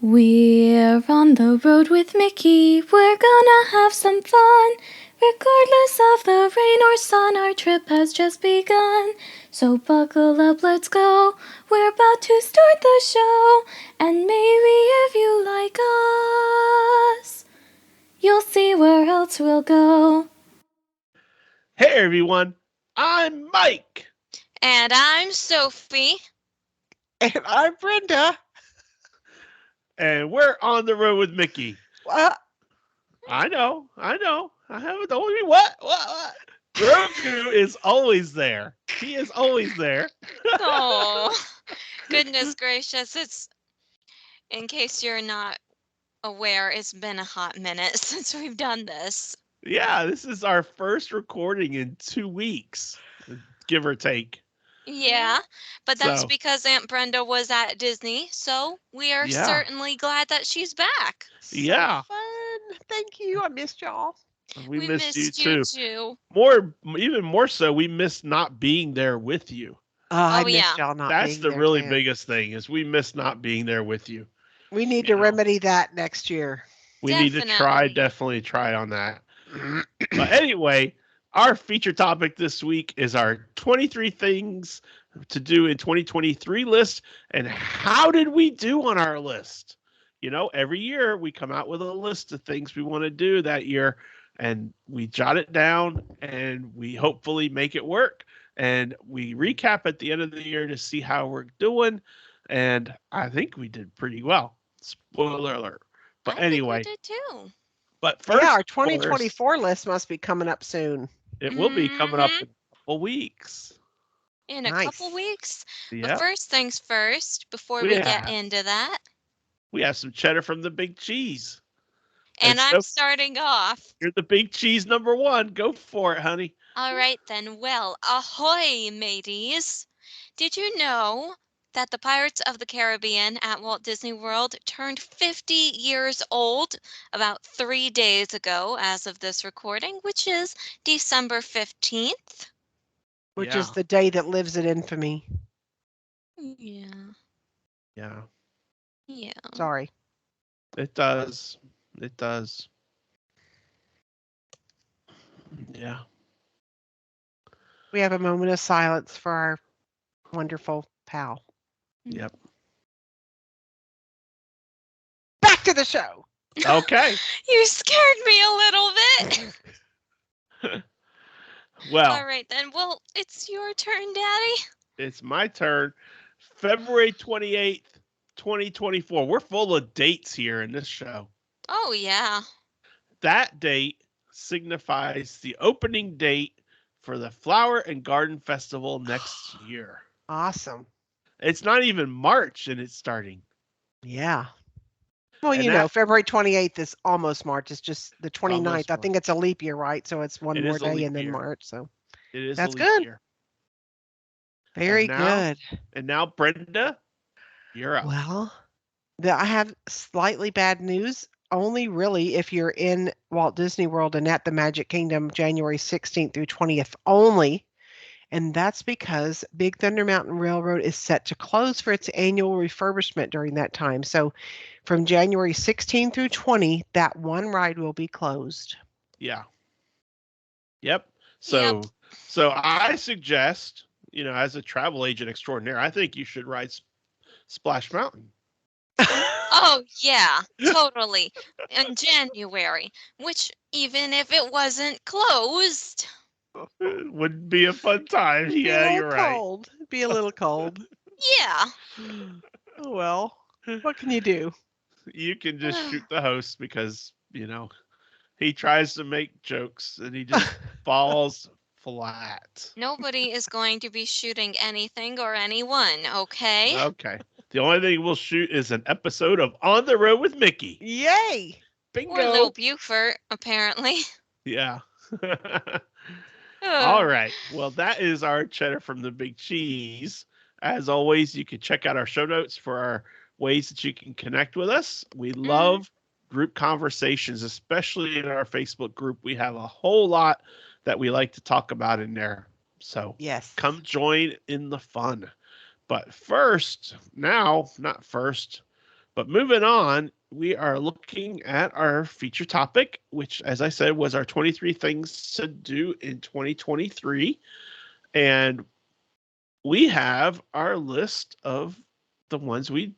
We're on the road with Mickey, we're gonna have some fun. Regardless of the rain or sun, our trip has just begun. So buckle up, let's go, we're about to start the show. And maybe if you like us, you'll see where else we'll go. Hey everyone, I'm Mike. And I'm Sophie. And I'm Brenda. And we're on the road with Mickey. Well, I know. I haven't told me what? Grogu is always there. He is always there. Oh, goodness gracious. In case you're not aware, it's been a hot minute since we've done this. Yeah, this is our first recording in 2 weeks, give or take. Yeah, but that's So, because Aunt Brenda was at Disney, so we are yeah. certainly glad that she's back. Yeah. fun. Thank you. I missed y'all. We missed you missed too. you. Even more so, we missed not being there with you. I Oh, missed yeah. y'all not That's being the there really too. biggest thing is we miss not being there with you. We need You to know. remedy that next year. We need to definitely try on that. But anyway, our feature topic this week is our 23 things to do in 2023 list. And how did we do on our list? You know, every year we come out with a list of things we want to do that year, and we jot it down and we hopefully make it work. And we recap at the end of the year to see how we're doing. And I think we did pretty well. Spoiler alert. But I think we anyway, did too. but first, Yeah, our of course, 2024 list must be coming up soon. it will be coming up Mhm. in a couple weeks. In a couple Nice. weeks. But Yeah, first things first, before we we get have into that, some cheddar from the big cheese. And and I'm so starting off. you're the big cheese number one. Go for it, honey. All right then. Well, ahoy, mateys. Did you know that the Pirates of the Caribbean at Walt Disney World turned 50 years old about 3 days ago as of this recording, which is December 15th? Which Yeah, is the day that lives in infamy. Yeah. yeah, Yeah. Sorry. it does. It does. Yeah. We have a moment of silence for our wonderful pal. Yep. Back to the show. Okay. You scared me a little bit. Well, All right then. Well, it's your turn, Daddy. it's my turn. February 28th, 2024. We're full of dates here in this show. Oh, yeah. That date signifies the opening date for the Flower and Garden Festival next year. Awesome. It's not even March and it's starting. Yeah. Well, And you know, that February 28th is almost March. It's just the 29th. I March. think it's a leap year, right? So it's one It more is a day leap and then year. March. So It is a that's leap good. year. Very now, good. And now, Brenda, you're up. Well, I have slightly bad news. Only really if you're in Walt Disney World and at the Magic Kingdom, January 16th through 20th only. And that's because Big Thunder Mountain Railroad is set to close for its annual refurbishment during that time. So from January 16 through 20, that one ride will be closed. Yeah. Yep. So, Yep. so I suggest, as a travel agent extraordinaire, I think you should ride Splash Mountain. Oh, yeah, totally. In January, which even if it wasn't closed. Would be a fun time. It'd be a Yeah, little you're right. cold. It'd be a little cold. Yeah. Oh, well, what can you do? You can just shoot the host because, he tries to make jokes and he just falls flat. Nobody is going to be shooting anything or anyone, okay? Okay. The only thing we'll shoot is an episode of On the Road with Mickey. Yay! Or Lil Bingo. Buford, apparently. Yeah. All right. Well, that is our cheddar from the big cheese. As always, you can check out our show notes for our ways that you can connect with us. We love group conversations, especially in our Facebook group. We have a whole lot that we like to talk about in there. So Yes. come join in the fun. But not first, But moving on, we are looking at our feature topic, which, as I said, was our 23 things to do in 2023. And we have our list of the ones we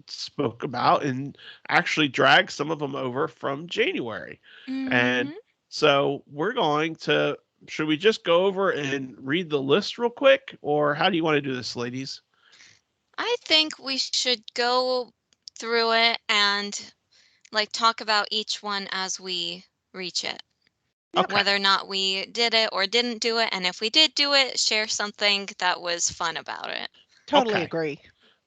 spoke about and actually dragged some of them over from January. And Mhm. so we're going to, should we just go over and read the list real quick? Or how do you want to do this, ladies? I think we should go through it and like talk about each one as we reach it. Okay. Whether or not we did it or didn't do it, and if we did do it, share something that was fun about it. Totally Okay. agree.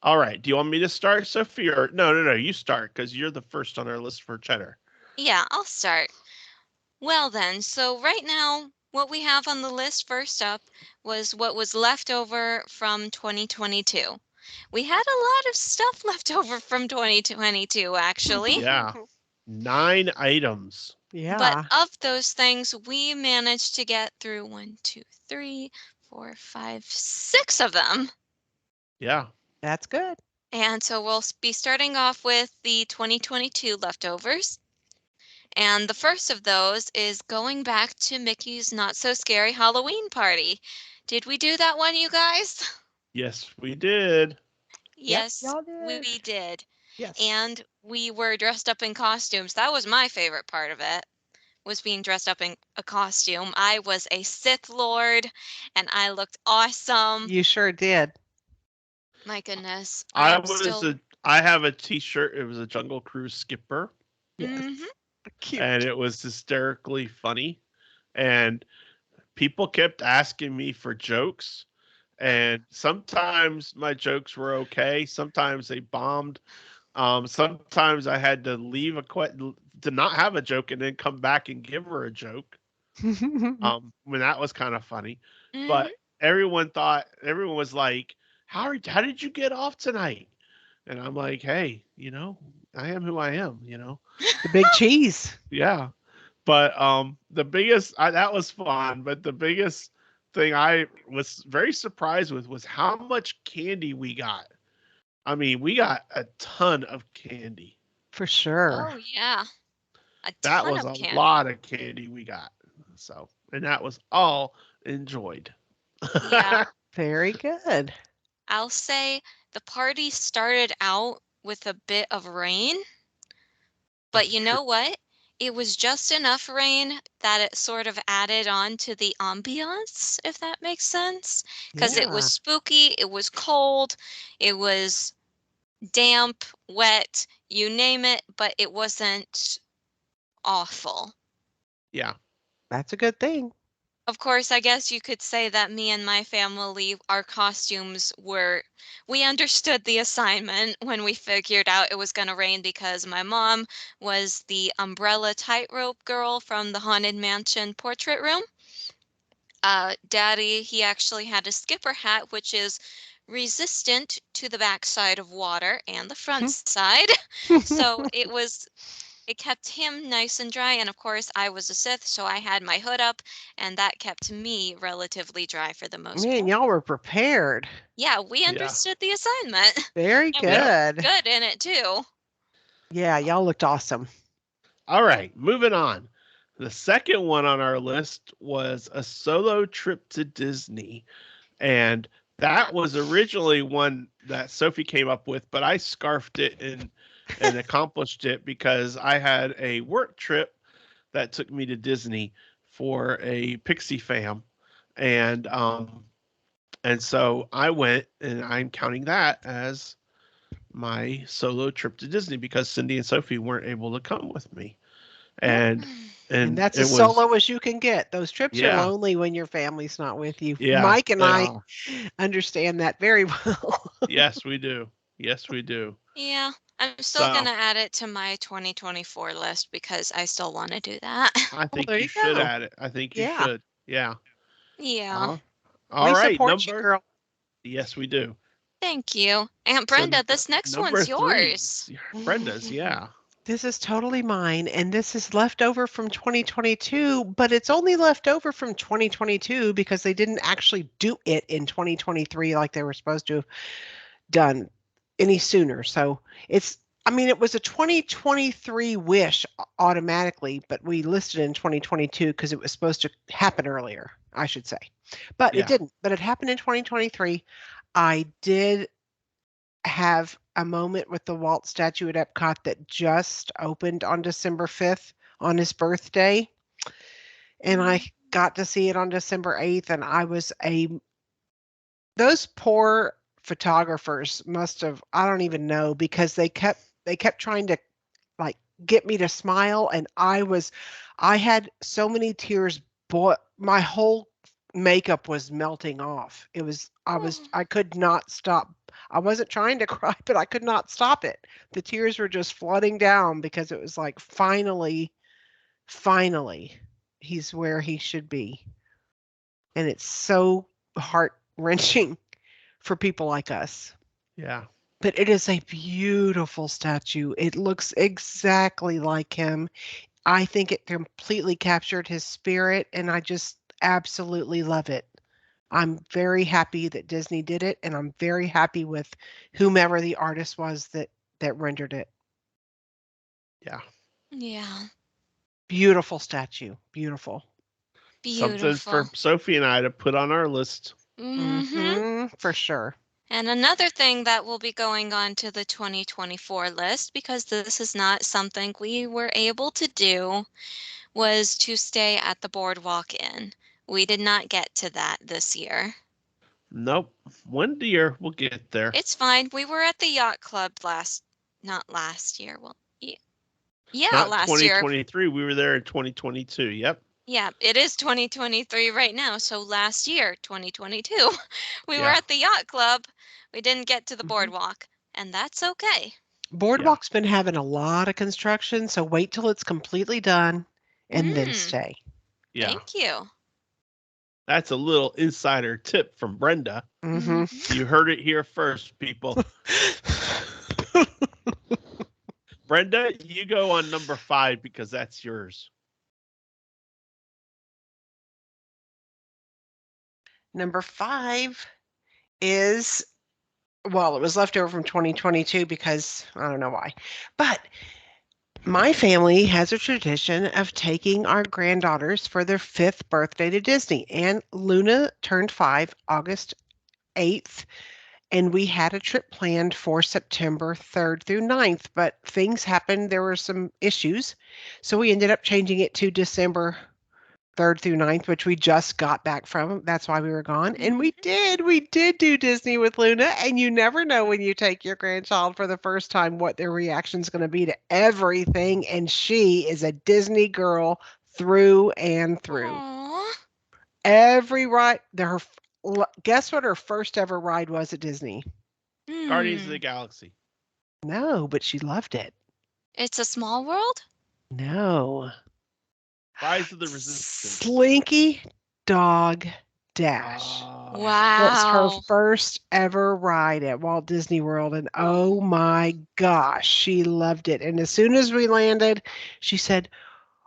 All right. Do you want me to start, Sophie? Or no, you start because you're the first on our list for Cheddar. Yeah, I'll start. Well then, so right now, what we have on the list first up was what was left over from 2022. We had a lot of stuff left over from 2022, actually. Yeah. 9 items. But Yeah, of those things, we managed to get through 6 of them. Yeah. that's good. And so we'll be starting off with the 2022 leftovers. And the first of those is going back to Mickey's Not So Scary Halloween Party. Did we do that one, you guys? Yes, we did. Yep, Yes, y'all did. we did. Yes. And we were dressed up in costumes. That was my favorite part of it, was being dressed up in a costume. I was a Sith Lord and I looked awesome. You sure did. My goodness. I I am was still a I have a t-shirt. It was a Jungle Cruise skipper Yes. Mhm. Cute. and it was hysterically funny. And people kept asking me for jokes. And sometimes my jokes were okay. Sometimes they bombed. Sometimes I had to leave to not have a joke and then come back and give her a joke. When that was kind of funny. Mhm. But everyone was like, how did you get off tonight? And I'm like, hey, I am who I am, The big cheese. Yeah. But the biggest that was fun, but the biggest thing I was very surprised with was how much candy we got. I mean, we got a ton of candy. For sure. Oh yeah. A That ton was of a candy. lot of candy we got. So, and that was all enjoyed. Yeah. Very good. I'll say the party started out with a bit of rain, but That's you true. know what? It was just enough rain that it sort of added on to the ambiance, if that makes sense. Because it was Yeah. spooky, it was cold, it was damp, wet, you name it, but it wasn't awful. Yeah. That's a good thing. Of course, I guess you could say that me and my family, our costumes we understood the assignment when we figured out it was going to rain because my mom was the umbrella tightrope girl from the Haunted Mansion portrait room. Daddy, he actually had a skipper hat, which is resistant to the backside of water and the front side. So it kept him nice and dry, and of course I was a Sith, so I had my hood up, and that kept me relatively dry for the most Man, part. y'all were prepared. Yeah, we Yeah. understood the assignment, Very and we Yep. looked good. good in it too. Yeah, y'all looked awesome. All right, moving on. The second one on our list was a solo trip to Disney. And that was originally one that Sophie came up with, but I scarfed it and accomplished it because I had a work trip that took me to Disney for a Pixie fam. And and so I went and I'm counting that as my solo trip to Disney because Cindy and Sophie weren't able to come with me. Yep. And And and that's it as was solo as you can get. Those trips are yeah, lonely when your family's not with you. yeah, Mike and they I are. understand that very well. Yes, we do. Yes, we do. Yeah, I'm still So gonna add it to my 2024 list because I still want to do that. I Well, think there you you should go. add it. I think you Yeah, should. Yeah. Yeah, All, all we right. support you, girl. Yes, we do. thank you. Aunt So Brenda, this next number one's three, yours. Brenda's. Yeah. This is totally mine, and this is left over from 2022, but it's only left over from 2022 because they didn't actually do it in 2023 like they were supposed to have done any sooner. So I mean, it was a 2023 wish automatically, but we listed it in 2022 because it was supposed to happen earlier, I should say. But it Yeah. didn't. But it happened in 2023. I did have a moment with the Walt statue at Epcot that just opened on December 5th on his birthday. And I got to see it on December 8th, and those poor photographers must have, I don't even know, because they kept trying to like get me to smile, and I had so many tears, my whole makeup was melting off. I could not stop. I wasn't trying to cry, but I could not stop it. The tears were just flooding down because it was like finally he's where he should be. And it's so heart-wrenching for people like us. Yeah. But it is a beautiful statue. It looks exactly like him. I think it completely captured his spirit, and I just absolutely love it. I'm very happy that Disney did it, and I'm very happy with whomever the artist was that rendered it. Yeah. Yeah. Beautiful statue. Beautiful. Something for Beautiful. Sophie and I to put on our list. For sure. And another thing that will be going on to the 2024 list, because this is not something we were able to do, was to stay at the Boardwalk Inn. We did not get to that this year. Nope. One year we'll get there. It's fine. We were at the yacht club not last year. Well, yeah, Not last year. 2023. We were there in 2022. Yep. Yeah, it is 2023 right now. So last year, 2022, we were Yeah. at the yacht club. We didn't get to the Mhm. boardwalk, and that's okay. Boardwalk's been having a lot of construction, so wait till it's completely done and then stay. Yeah. Thank you. That's a little insider tip from Brenda. You heard it here first, people. Brenda, you go on number 5 because that's yours. Number 5 is, well, it was left over from 2022 because I don't know why. But my family has a tradition of taking our granddaughters for their 5th birthday to Disney. And Luna turned 5 August 8th. And we had a trip planned for September 3rd through 9th, but things happened. There were some issues. So we ended up changing it to December 3rd through 9th, which we just got back from. That's why we were gone. And we did do Disney with Luna. And you never know when you take your grandchild for the first time what their reaction is going to be to everything. And she is a Disney girl through and through. Aww. Every ride, guess what her first ever ride was at Disney? Guardians of the Galaxy. No, but she loved it. It's a small world? No. Rise of the Resistance. Slinky Dog Dash. That's her Wow. first ever ride at Walt Disney World, and oh my gosh, she loved it. And as soon as we landed, she said,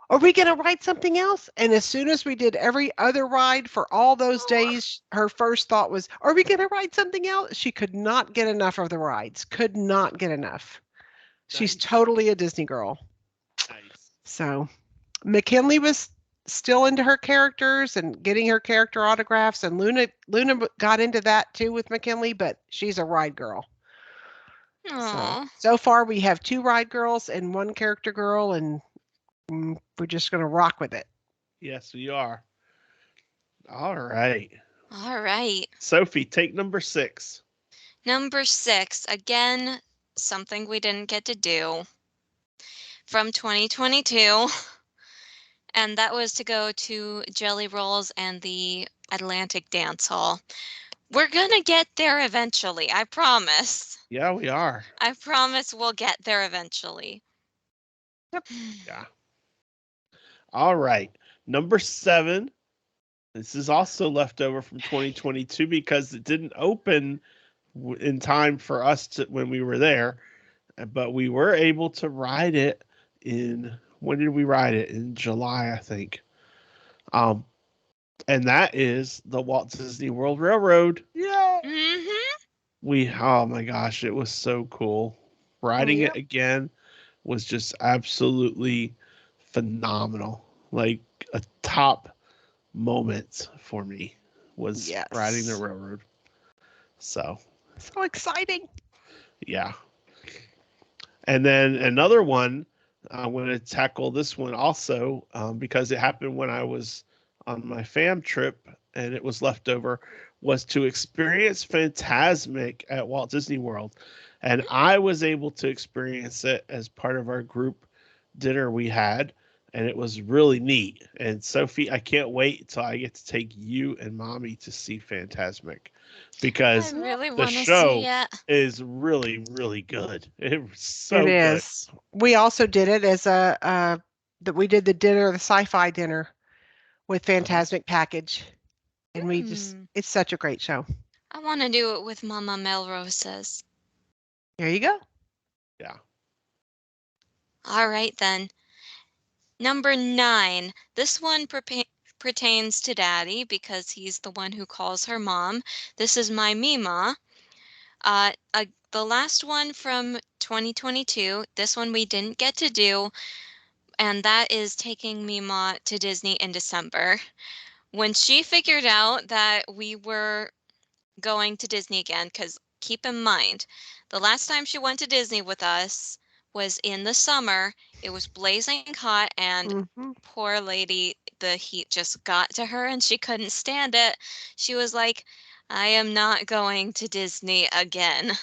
"Are we going to ride something else?" And as soon as we did every other ride for all those days, her first thought was, "Are we going to ride something else?" She could not get enough of the rides. Could not get enough. She's Nice. totally a Disney girl. Nice. So McKinley was still into her characters and getting her character autographs, and Luna got into that too with McKinley, but she's a ride girl. So far we have 2 ride girls and 1 character girl, and we're just going to rock with it. Yes, we are. All right. All right. Sophie, take number 6. Number 6, again, something we didn't get to do from 2022. And that was to go to Jelly Rolls and the Atlantic Dance Hall. We're going to get there eventually, I promise. Yeah, we are. I promise we'll get there eventually. Yep. Yeah. All right. Number 7. This is also left over from 2022 because it didn't open in time for us to when we were there, but we were able to ride it in, when did we ride it? In July, I think. And that is the Walt Disney World Railroad. Yay! Mm-hmm. Oh my gosh, it was so cool. riding yeah. it again was just absolutely phenomenal. Like a top moment for me was riding the Yes. railroad. So, So exciting. yeah. And then another one, I'm going to tackle this one also because it happened when I was on my fam trip and it was leftover, was to experience Phantasmic at Walt Disney World. And I was able to experience it as part of our group dinner we had. And it was really neat. And Sophie, I can't wait until I get to take you and mommy to see Phantasmic I because really the want to see show it. is really, really good. It was It so good. is. We also did it as that we did the dinner, the sci-fi dinner with Uh-huh. Fantasmic Package, and we just Hmm. it's such a great show. I want to do it with Mama Melrose's. There you go. Yeah. All right then. Number 9. This one pertains to Daddy because he's the one who calls her mom. This is my Mima. The last one from 2022. This one we didn't get to do, and that is taking Mima to Disney in December. When she figured out that we were going to Disney again, because keep in mind, the last time she went to Disney with us was in the summer. It was blazing hot, and Hmm. poor lady, the heat just got to her and she couldn't stand it. She was like, I am not going to Disney again.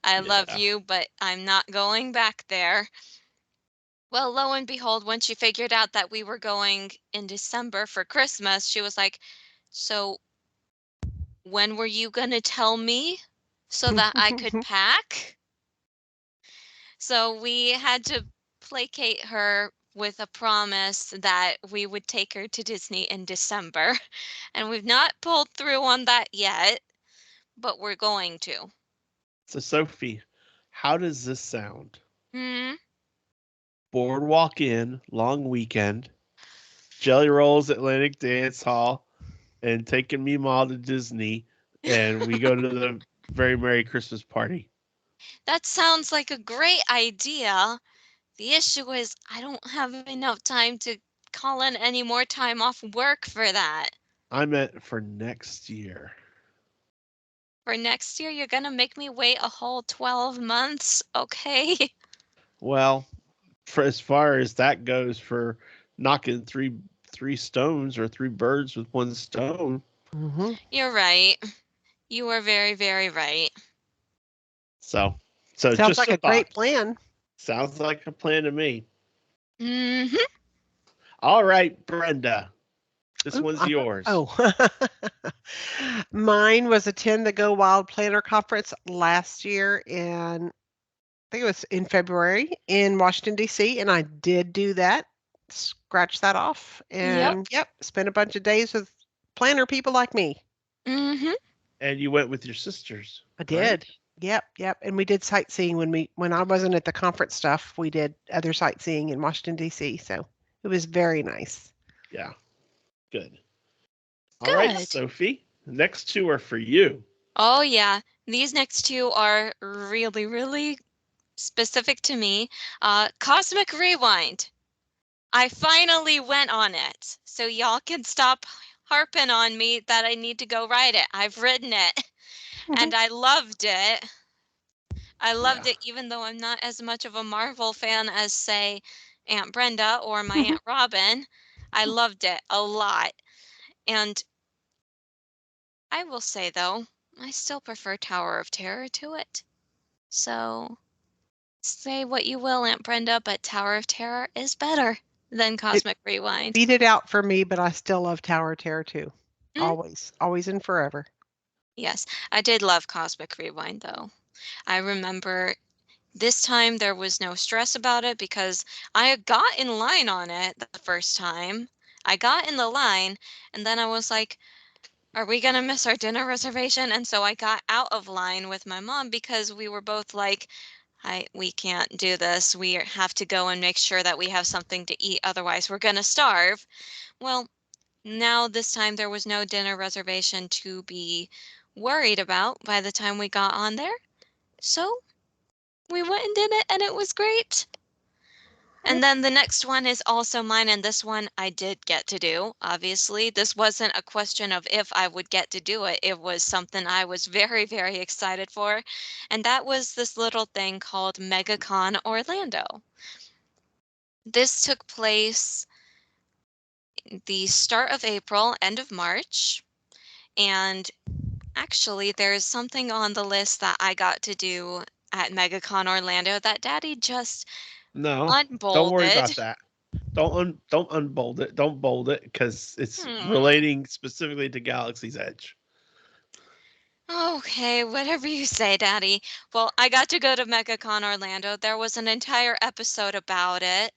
I love Yeah. you, but I'm not going back there. Well, lo and behold, when she figured out that we were going in December for Christmas, she was like, so when were you going to tell me so that I could pack? So we had to placate her with a promise that we would take her to Disney in December. And we've not pulled through on that yet, but we're going to. So, Sophie, how does this sound? Hmm. Boardwalk Inn, long weekend, Jelly Rolls Atlantic Dance Hall, and taking me Ma to Disney, and we go to the Very Merry Christmas Party. That sounds like a great idea. The issue is I don't have enough time to call in any more time off work for that. I meant for next year. For next year, you're gonna make me wait a whole 12 months, okay? Well, for as far as that goes, for knocking three stones or three birds with one stone. Hmm. You're right. You are very, very right. So, so Sounds just like a a great thought. plan. Sounds like a plan to me. Hmm. All right, Brenda, this Oop, one's yours. oh, mine was attend the Go Wild Planner Conference last year in, I think it was in February in Washington, D.C., and I did do that. Scratch that off. Yep. And yep, spent a bunch of days with planner people like me. Hmm. And you went with your sisters, I right? did. Yep, yep. And we did sightseeing when I wasn't at the conference stuff, we did other sightseeing in Washington, D.C. So it was very nice. Yeah, good. All right, Good. Sophie. The next two are for you. Oh, yeah. These next two are really, really specific to me. Cosmic Rewind. I finally went on it. So y'all can stop harping on me that I need to go ride it. I've ridden it and I loved it. I loved Yeah. it even though I'm not as much of a Marvel fan as, say, Aunt Brenda or my Aunt Robin. I loved it a lot. And I will say, though, I still prefer Tower of Terror to it. So say what you will, Aunt Brenda, but Tower of Terror is better than It Cosmic Rewind. beat it out for me, but I still love Tower of Terror too. Mm, Always, always and forever. yes, I did love Cosmic Rewind, though. I remember this time there was no stress about it because I had got in line on it the first time. I got in the line and then I was like, are we going to miss our dinner reservation? And so I got out of line with my mom because we were both like, we can't do this. We have to go and make sure that we have something to eat. Otherwise, we're going to starve. Well, now this time there was no dinner reservation to be worried about by the time we got on there. So We went and did it, and it was great. And then the next one is also mine, and this one I did get to do, obviously. This wasn't a question of if I would get to do it. It was something I was very, very excited for. And that was this little thing called MegaCon Orlando. This took place the start of April, end of March. And actually, there's something on the list that I got to do at MegaCon Orlando that Daddy just No, don't worry unbolded. about that. Don't unbold it. Don't bold it because it's Hmm. relating specifically to Galaxy's Edge. Okay, whatever you say, Daddy. Well, I got to go to MegaCon Orlando. There was an entire episode about it,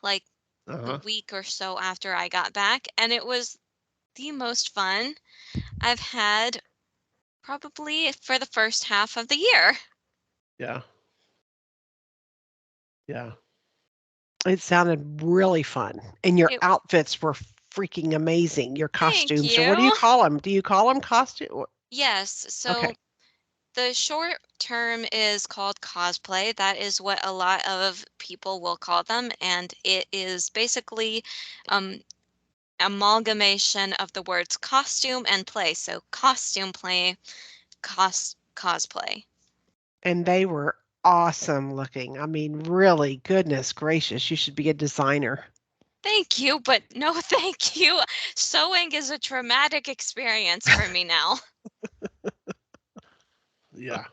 like Uh the huh. week or so after I got back, and it was the most fun I've had probably for the first half of the year. Yeah. Yeah. It sounded really fun. And your It, outfits were freaking amazing. Your thank costumes, or what do you you. call them? Do you call them costume? Yes, Okay. so the short term is called cosplay. That is what a lot of people will call them, and it is basically um, amalgamation of the words costume and play. So costume play, cosplay. And they were awesome looking. I mean, really, goodness gracious, you should be a designer. Thank you, but no thank you. Sewing is a traumatic experience for me now. Yeah.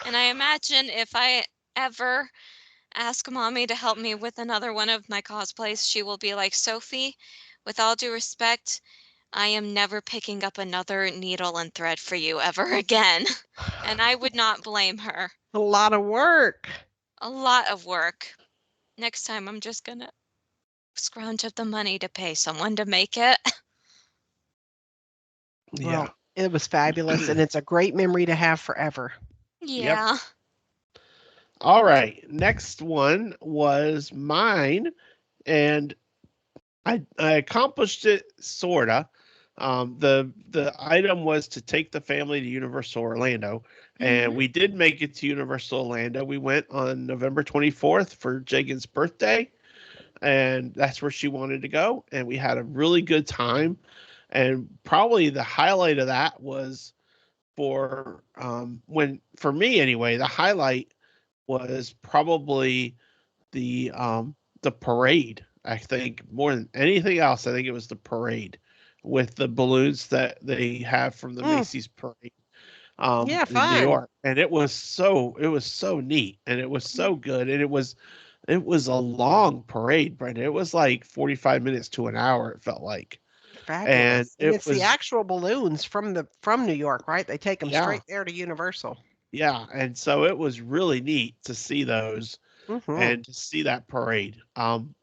And I imagine if I ever ask mommy to help me with another one of my cosplays, she will be like, Sophie, with all due respect, I am never picking up another needle and thread for you ever again. And I would not blame her. A lot of work. A lot of work. Next time I'm just gonna scrounge up the money to pay someone to make it. Yeah. Well, it was fabulous, and it's a great memory to have forever. Yep. Yeah. All right. Next one was mine, and I accomplished it sorta. The item was to take the family to Universal Orlando, and Mhm. we did make it to Universal Orlando. We went on November 24th for Jagan's birthday, and that's where she wanted to go, and we had a really good time. And probably the highlight of that was when for me anyway, the highlight was probably the parade. I think more than anything else, I think it was the parade with the balloons that they have from the Mm, Macy's parade yeah, in New fun. York, and it was so neat, and it was so good, and it was a long parade, Brenda. It was like 45 minutes to an hour. It felt like, and Fabulous. And it it's the was actual balloons from New York, right? They take them yeah, straight there to Universal. yeah, and so it was really neat to see those Hmm. and to see that parade.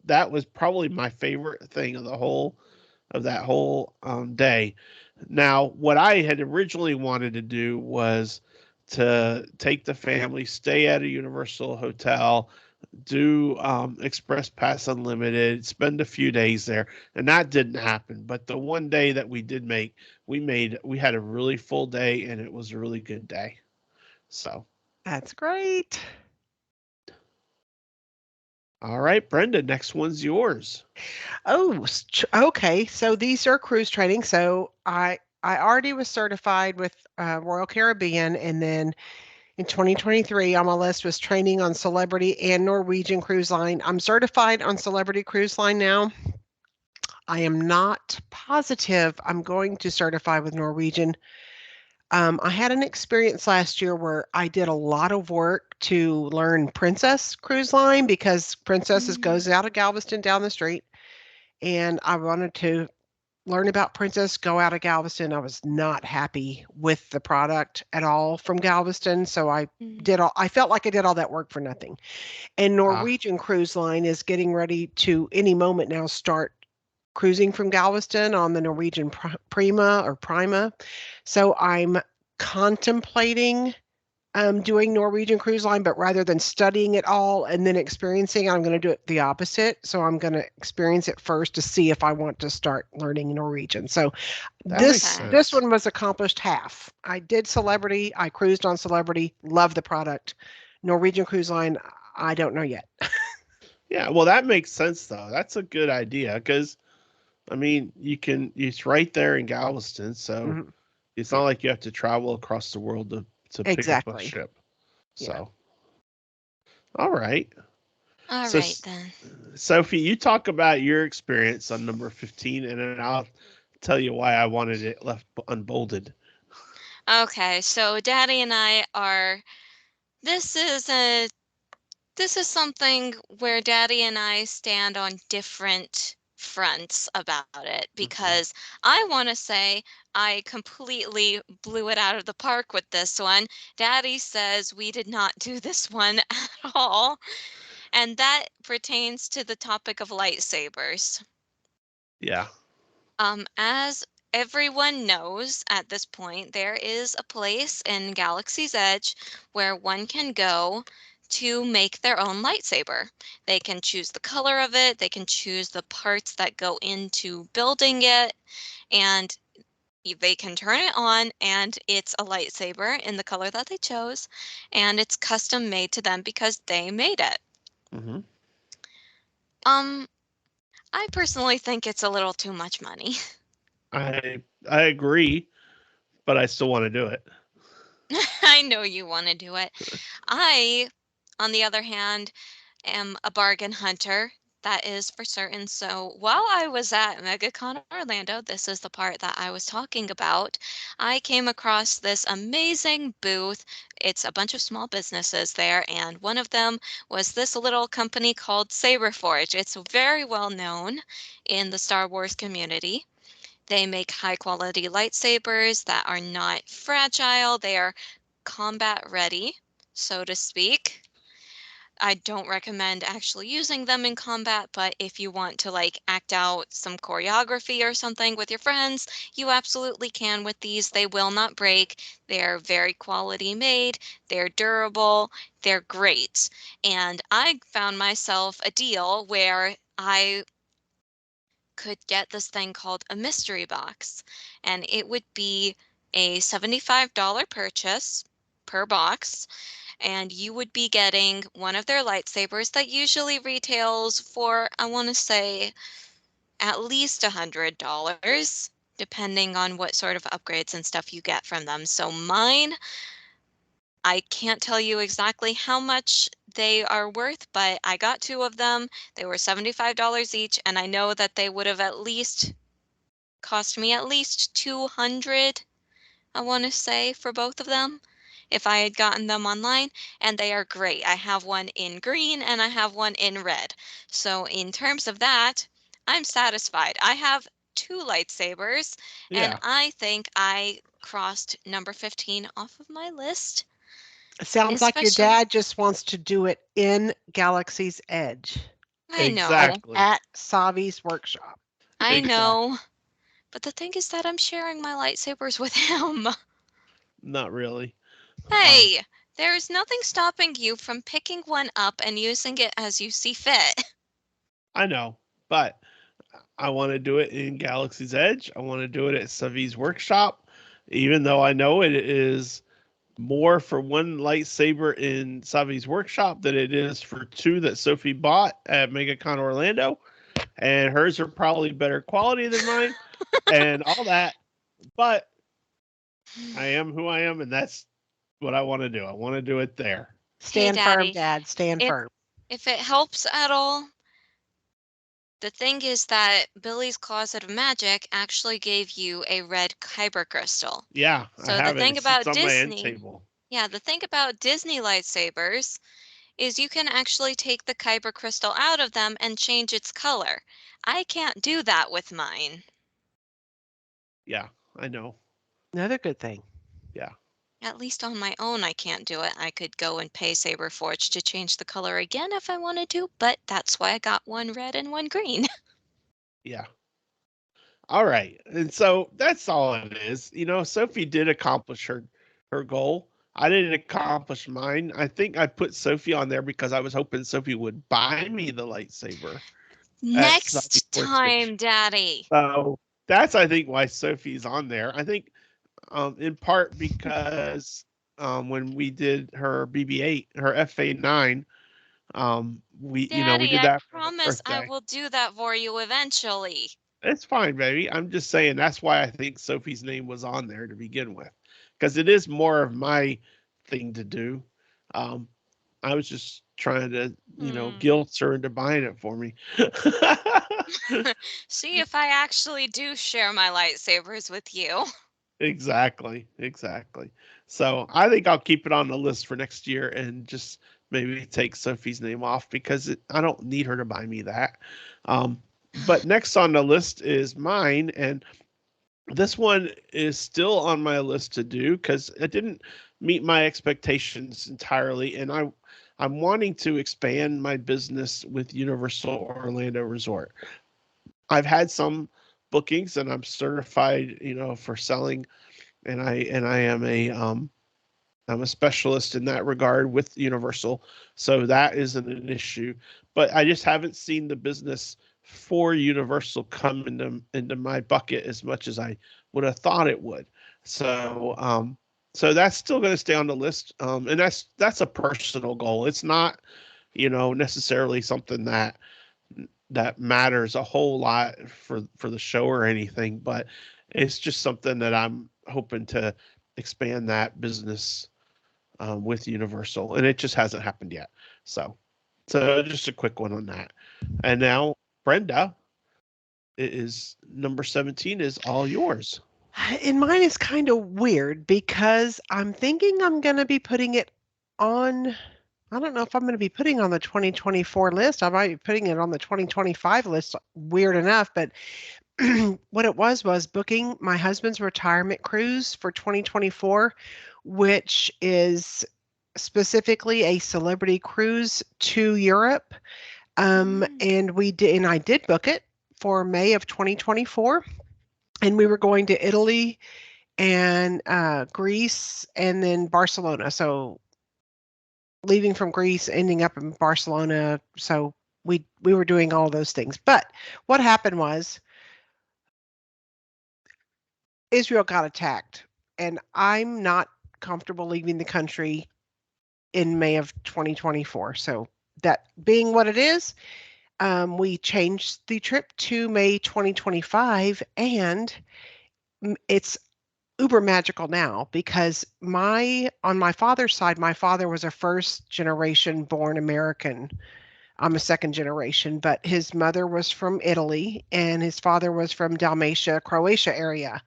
That was probably my favorite thing of that whole day. Now, what I had originally wanted to do was to take the family, stay at a Universal hotel, do Express Pass Unlimited, spend a few days there, and that didn't happen. But the one day that we did make, we had a really full day, and it was a really good day. So, That's great. all right, Brenda, next one's yours. Oh, okay. So these are cruise training. So I already was certified with Royal Caribbean, and then in 2023 on my list was training on Celebrity and Norwegian Cruise Line. I'm certified on Celebrity Cruise Line now. I am not positive I'm going to certify with Norwegian. I had an experience last year where I did a lot of work to learn Princess Cruise Line because Princess Mhm. goes out of Galveston down the street, and I wanted to learn about Princess, go out of Galveston. I was not happy with the product at all from Galveston, so Mhm. I felt like I did all that work for nothing. And Ah, Norwegian Cruise Line is getting ready to any moment now start cruising from Galveston on the Norwegian Prima or Prima. So I'm contemplating doing Norwegian Cruise Line, but rather than studying it all and then experiencing, I'm going to do it the opposite. So I'm going to experience it first to see if I want to start learning Norwegian. So That makes this sense. one was accomplished half. I did Celebrity. I cruised on Celebrity. Love the product. Norwegian Cruise Line, I don't know yet. Yeah, well, that makes sense though. That's a good idea because I mean, it's right there in Galveston, so Mhm. it's Yeah, not like you have to travel across the world to pick up a exactly. ship. Yeah. So, all right. All So, right then. Sophie, you talk about your experience on number 15, and then I'll tell you why I wanted it left unbolded. Okay, so Daddy and I are. This is a this is something where Daddy and I stand on different fronts about it Mhm. because I want to say I completely blew it out of the park with this one. Daddy says we did not do this one at all, and that pertains to the topic of lightsabers. Yeah. As everyone knows at this point, there is a place in Galaxy's Edge where one can go to make their own lightsaber. They can choose the color of it, they can choose the parts that go into building it, and they can turn it on and it's a lightsaber in the color that they chose, and it's custom made to them because they made it. Hmm. Um, I personally think it's a little too much money. I agree, but I still want to do it. I know you want to do it. I, on the other hand, am a bargain hunter. That is for certain. So while I was at MegaCon Orlando, this is the part that I was talking about. I came across this amazing booth. It's a bunch of small businesses there, and one of them was this little company called Saberforge. It's very well known in the Star Wars community. They make high quality lightsabers that are not fragile. They are combat ready, so to speak. I don't recommend actually using them in combat, but if you want to like act out some choreography or something with your friends, you absolutely can with these. They will not break. They're very quality made. They're durable. They're great. And I found myself a deal where I could get this thing called a mystery box, and it would be a $75 purchase per box, and you would be getting one of their lightsabers that usually retails for, I want to say, at least $100, depending on what sort of upgrades and stuff you get from them. So mine, I can't tell you exactly how much they are worth, but I got two of them. They were $75 each, and I know that they would have at least cost me at least 200, I want to say, for both of them if I had gotten them online, and they are great. I have one in green and I have one in red. So in terms of that, I'm satisfied. I have two lightsabers, and Yeah. I think I crossed number 15 off of my list, It sounds like your especially. dad just wants to do it in Galaxy's Edge, I know. Exactly. at Savi's workshop. I Exactly. know. But the thing is that I'm sharing my lightsabers with him. Not really. Um, Hey, there's nothing stopping you from picking one up and using it as you see fit. I know, but I want to do it in Galaxy's Edge. I want to do it at Savi's workshop, even though I know it is more for one lightsaber in Savi's workshop than it is for two that Sophie bought at MegaCon Orlando. And hers are probably better quality than mine and all that. But I am who I am, and that's what I want to do. I want to do it there. Hey, Stand firm, Daddy, Dad. Stand if firm. if it helps at all, the thing is that Billy's Closet of Magic actually gave you a red kyber crystal. Yeah, I So the have it. thing It sits about on my end Disney, table. yeah, the thing about Disney lightsabers is you can actually take the kyber crystal out of them and change its color. I can't do that with mine. Yeah, I know. Another good thing. Yeah. At least on my own, I can't do it. I could go and pay Saberforge to change the color again if I wanted to, but that's why I got one red and one green. Yeah. All right. And so that's all it is. Sophie did accomplish her goal. I didn't accomplish mine. I think I put Sophie on there because I was hoping Sophie would buy me the lightsaber at Next 94th Station. time, Daddy. So that's, I think, why Sophie's on there. I think in part because when we did her BB-8, her FA9, we Daddy, did I that for her promise I birthday. will do that for you eventually. It's fine, baby. I'm just saying that's why I think Sophie's name was on there to begin with, because it is more of my thing to do. Um, I was just trying to, Hmm. guilt her into buying it for me. See if I actually do share my lightsabers with you. Exactly, exactly. So I think I'll keep it on the list for next year and just maybe take Sophie's name off because I don't need her to buy me that. But next on the list is mine, and this one is still on my list to do because it didn't meet my expectations entirely, and I'm wanting to expand my business with Universal Orlando Resort. I've had some bookings, and I'm certified, for selling, and I am I'm a specialist in that regard with Universal, so that isn't an issue. But I just haven't seen the business for Universal come into my bucket as much as I would have thought it would. So that's still going to stay on the list, and that's a personal goal. It's not, necessarily something that matters a whole lot for the show or anything, but it's just something that I'm hoping to expand that business with Universal, and it just hasn't happened yet. So just a quick one on that. And now, Brenda, it is number 17 is all yours. And mine is kind of weird because I'm thinking I'm going to be putting it on. I don't know if I'm going to be putting on the 2024 list. I might be putting it on the 2025 list. Weird enough, but what it was booking my husband's retirement cruise for 2024, which is specifically a celebrity cruise to Europe. Mm. And I did book it for May of 2024, and we were going to Italy and Greece and then Barcelona. So leaving from Greece, ending up in Barcelona. So we were doing all those things. But what happened was Israel got attacked, and I'm not comfortable leaving the country in May of 2024. So that being what it is, we changed the trip to May 2025, and it's uber magical now because on my father's side, my father was a first generation born American. I'm a second generation, but his mother was from Italy and his father was from Dalmatia, Croatia area.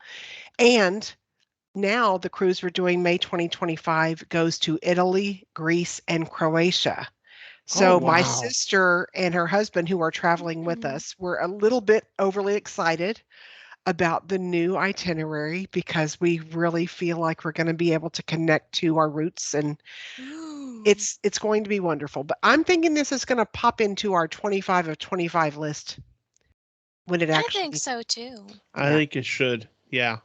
And now the cruise we're doing May 2025 goes to Italy, Greece, and Croatia. Oh, So my wow. sister and her husband who are traveling with Mm. us were a little bit overly excited about the new itinerary because we really feel like we're going to be able to connect to our roots, and Ooh. it's going to be wonderful. But I'm thinking this is going to pop into our 25 of 25 list when it I think actually, so too. I yeah, think it should. Yeah.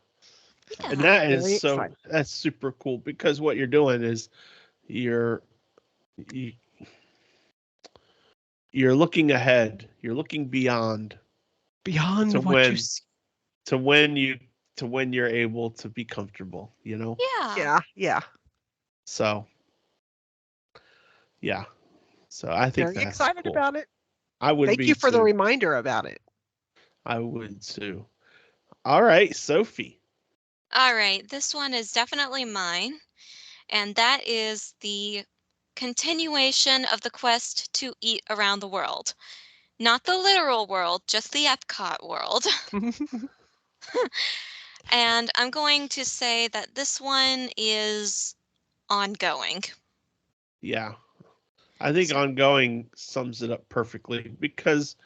And Yeah. very excited. that's super cool because what you're doing is you're you, you're looking ahead. You're looking beyond to Beyond what you when see. to when you to when you're able to be comfortable. Yeah. Yeah, yeah. So, yeah. So I think Very that's excited cool. about it. I would Thank be you for the too. reminder about it. I would too. All right, Sophie. All right. This one is definitely mine, and that is the continuation of the quest to eat around the world. Not the literal world, just the Epcot world. And I'm going to say that this one is ongoing. Yeah. I think So, ongoing sums it up perfectly because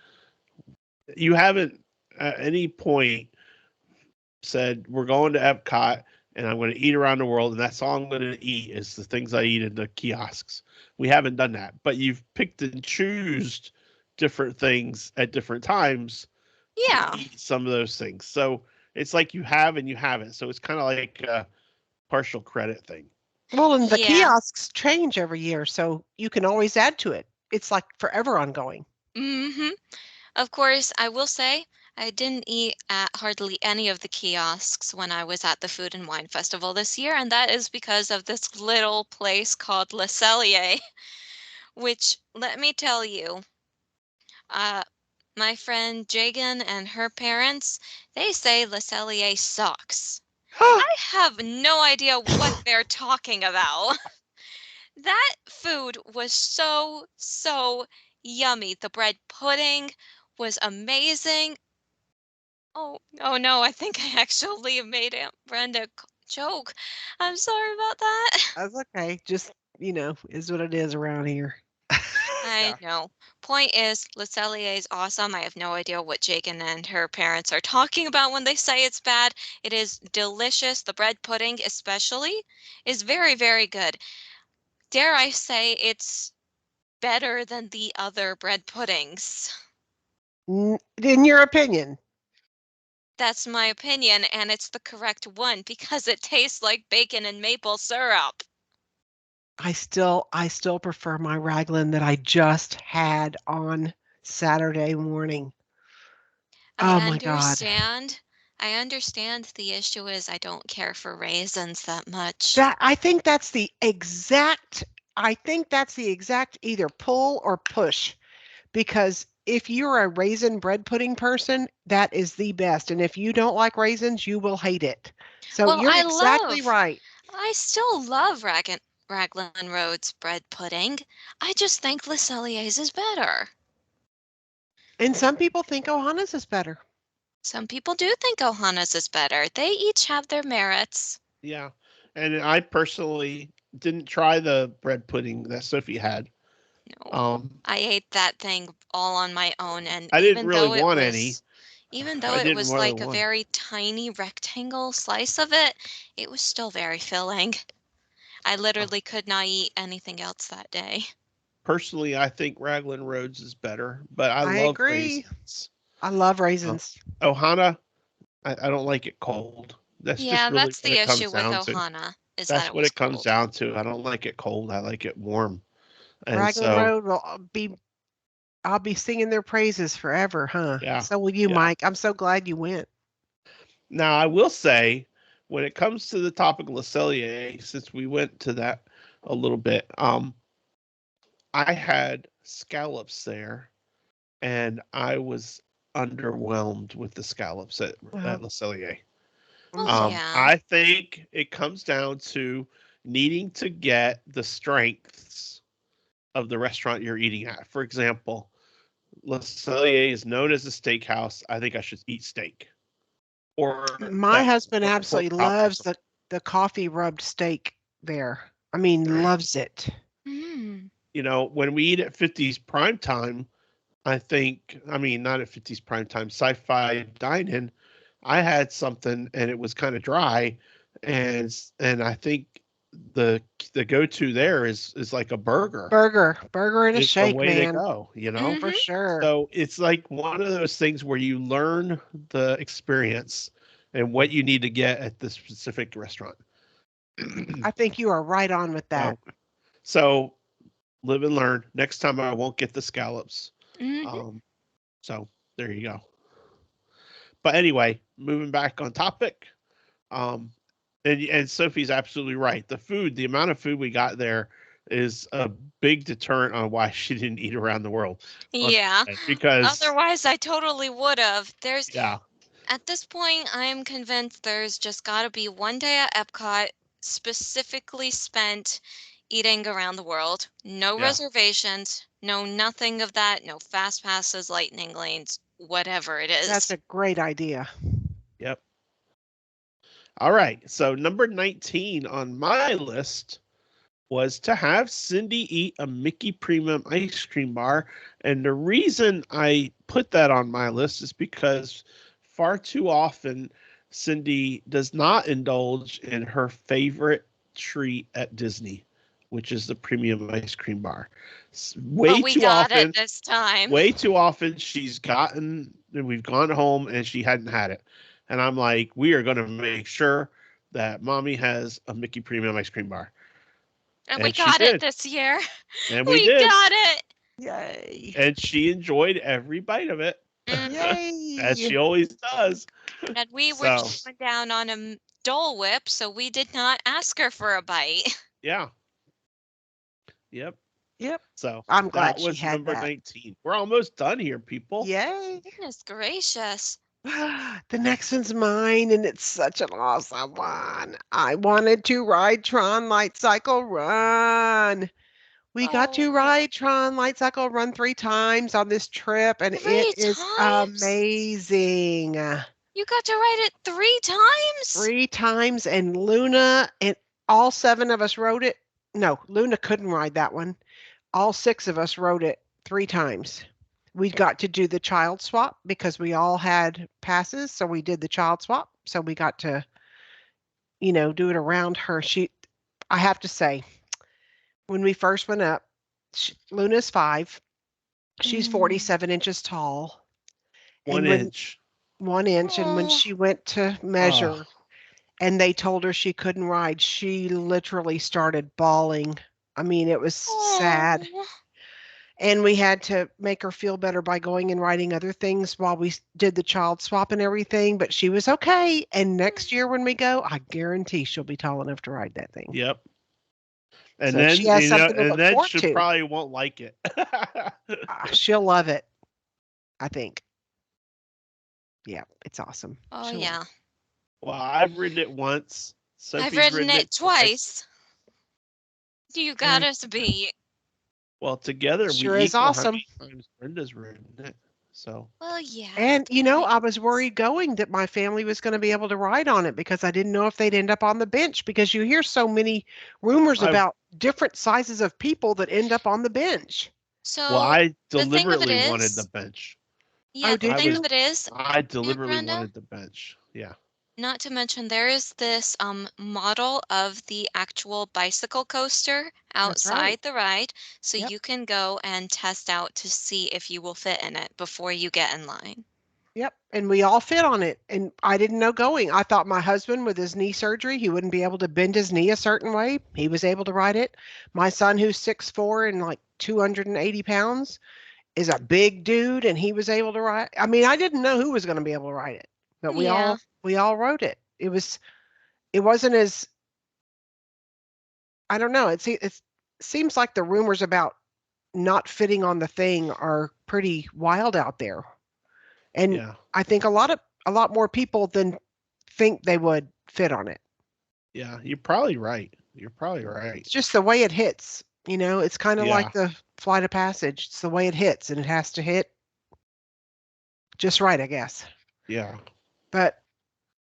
you haven't at any point said we're going to Epcot and I'm going to eat around the world and that's all I'm going to eat is the things I eat in the kiosks. We haven't done that, but you've picked and choose different things at different times to yeah. eat some of those things. So it's like you have and you haven't. So it's kind of like a partial credit thing. Well, and the Yeah. kiosks change every year, so you can always add to it. It's like forever ongoing. Mm-hmm. Of course, I will say I didn't eat at hardly any of the kiosks when I was at the Food and Wine Festival this year, and that is because of this little place called Le Cellier, which, let me tell you, uh, my friend Jagan and her parents, they say Le Cellier sucks. I have no idea what they're talking about. That food was so, so yummy. The bread pudding was amazing. Oh no, I think I actually made Aunt Brenda choke. I'm sorry about that. That's okay. Just, is what it is around here. I Yeah. know. Point is, Le Cellier is awesome. I have no idea what Jagan and her parents are talking about when they say it's bad. It is delicious. The bread pudding, especially, is very, very good. Dare I say it's better than the other bread puddings. In your opinion, That's my opinion, and it's the correct one because it tastes like bacon and maple syrup. I still prefer my raglan that I just had on Saturday morning. I Oh my God. understand. I understand the issue is I don't care for raisins that much. That I think that's the exact either pull or push, because if you're a raisin bread pudding person, that is the best. And if you don't like raisins, you will hate it. So Well, you're exactly right. I still love Raglan Road's bread pudding. I just think Le Cellier's is better. And some people think Ohana's is better. Some people do think Ohana's is better. They each have their merits. Yeah. And I personally didn't try the bread pudding that Sophie had. No, Um, I ate that thing all on my own, and I didn't really want any. even though I it didn't was really like a want. very tiny rectangle slice of it, it was still very filling. I Uh, literally could not eat anything else that day. Personally, I think Raglan Roads is better, but I I love agree. raisins. I love Uh, raisins. Ohana, I don't like it cold. That's just Yeah, really that's what the it issue comes with down to. Ohana, is that That's it what was it comes cold. down to. I don't like it cold. I like it warm. And Raglan so, Road will be I'll be singing their praises forever, huh? yeah, So will you, yeah. Mike. I'm so glad you went. Now, I will say, when it comes to the topic of Le Cellier, since we went to that a little bit, I had scallops there, and I was underwhelmed with the scallops at Well, Le Cellier. I'm Well, so yeah. I think it comes down to needing to get the strengths of the restaurant you're eating at. For example, Le Cellier is known as a steakhouse. I think I should eat steak or My that husband pork absolutely chop or loves something. the coffee rubbed steak there. I mean, loves it. Mm. When we eat at 50's prime time, I mean, not at 50's prime time, sci-fi dine-in, I had something and it was kind of dry, and I think the the go-to there is like a burger. Burger and a Is the shake, way to man, go. for Mm-hmm. sure. So it's like one of those things where you learn the experience and what you need to get at the specific restaurant. I think you are right on with that. so, so live and learn. Next time I won't get the scallops. Mm-hmm. Um, so there you go. But anyway, moving back on topic. Um, and Sophie's absolutely right. The amount of food we got there is a big deterrent on why she didn't eat around the world on Yeah. Sunday because Otherwise, I totally would have. yeah, At this point, I am convinced there's just got to be one day at Epcot specifically spent eating around the world. No yeah, reservations, no nothing of that, no fast passes, lightning lanes, whatever it That's is. a great idea. yep. All right. So number 19 on my list was to have Cindy eat a Mickey Premium ice cream bar. And the reason I put that on my list is because far too often Cindy does not indulge in her favorite treat at Disney, which is the premium ice cream bar. But we got it this time. Way too often she's gotten, and we've gone home and she hadn't had it. And I'm like, we are going to make sure that mommy has a Mickey Premium ice cream bar. And we And she got it did. this year. And we We did. got it. Yay. And she enjoyed every bite of it. Mhm. As Yay. she always does. And we were So, chewing down on a Dole Whip, so we did not ask her for a bite. yeah. Yep. Yep. So I'm glad that she was had number that. 19. We're almost done here, people. Yay. Goodness gracious. The next one's mine, and it's such an awesome one. I wanted to ride Tron Light Cycle Run. We got to Oh, ride Tron Light Cycle Run 3 times on this trip, and it 3 is times? amazing. You got to ride it 3 times? 3 times, and Luna and all 7 of us rode it. No, Luna couldn't ride that one. All 6 of us rode it 3 times. We got to do the child swap because we all had passes, so we did the child swap. So we got to, do it around her. I have to say, when we first went up, Luna's 5. She's Mm. 47 inches tall, 1 and when inch. 1 inch, and when Oh. she went to measure, and they told her she couldn't ride, she literally started bawling. I mean, it was sad. Oh. And we had to make her feel better by going and writing other things while we did the child swap and everything, but she was okay. And next year when we go, I guarantee she'll be tall enough to ride that thing. Yep. And So then she has something to and look then forward she to. probably won't like it. She'll love it, I think. Yeah, it's awesome. Oh, She'll love yeah. Well, I've ridden it once. I've Sophie's ridden ridden it it twice. twice. You got Very- us beat. Well, together Sure we is equal how awesome. many times Brenda's ridden it. So Well, yeah. And I was worried going that my family was going to be able to ride on it because I didn't know if they'd end up on the bench, because you hear so many rumors I've about different sizes of people that end up on the bench. So I the thing of it deliberately wanted the is, bench. yeah, the did thing you? of it is, I deliberately Brenda, wanted the bench. Yeah. not to mention there is this model of the actual bicycle coaster That's right. outside the ride, so Yep. you can go and test out to see if you will fit in it before you get in line. Yep. And we all fit on it. And I didn't know going. I thought my husband with his knee surgery, he wouldn't be able to bend his knee a certain way. He was able to ride it. My son, who's 6'4" and like 280 pounds, is a big dude, and he was able to ride. I mean, I didn't know who was going to be able to ride it, but we Yeah. all rode it. It wasn't as, I don't know. It seems like the rumors about not fitting on the thing are pretty wild out there. And Yeah. I think a lot more people than think they would fit on it. Yeah. You're probably right. You're probably right. It's just the way it hits. It's kind of Yeah. like the flight of passage. It's the way it hits, and it has to hit just right, I guess. Yeah. But